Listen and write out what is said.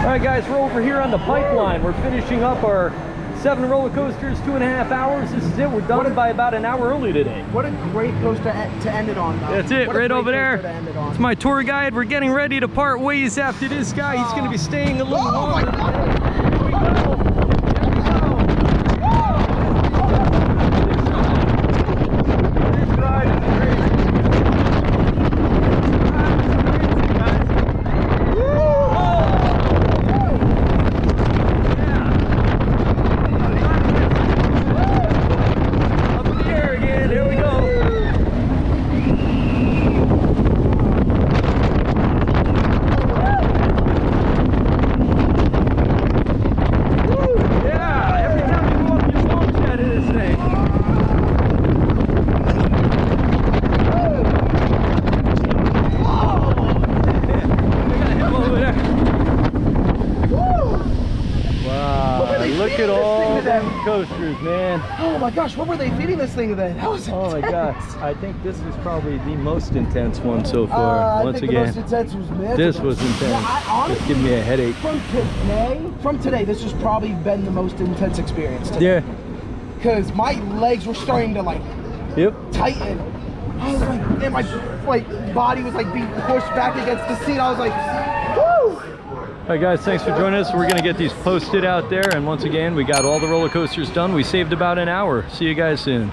right, guys, we're over here on the pipeline. We're finishing up our 7 roller coasters, 2.5 hours. This is it. We're done by about an hour early today. What a great coaster to end it on, though. That's it, right over there. It's my tour guide. We're getting ready to part ways after this guy. He's going to be staying a little longer. Look at all them coasters, man. Oh my gosh, what were they feeding this thing then? That was intense. Oh my gosh, I think this is probably the most intense one so far. Once again, the most intense was this was intense. Yeah, it's giving me a headache. From today, this has probably been the most intense experience today. Yeah. Because my legs were starting to like tighten. I was like, and my body was like being pushed back against the seat. I was like, woo! All right, guys, thanks for joining us. We're going to get these posted out there. And once again, we got all the roller coasters done. We saved about an hour. See you guys soon.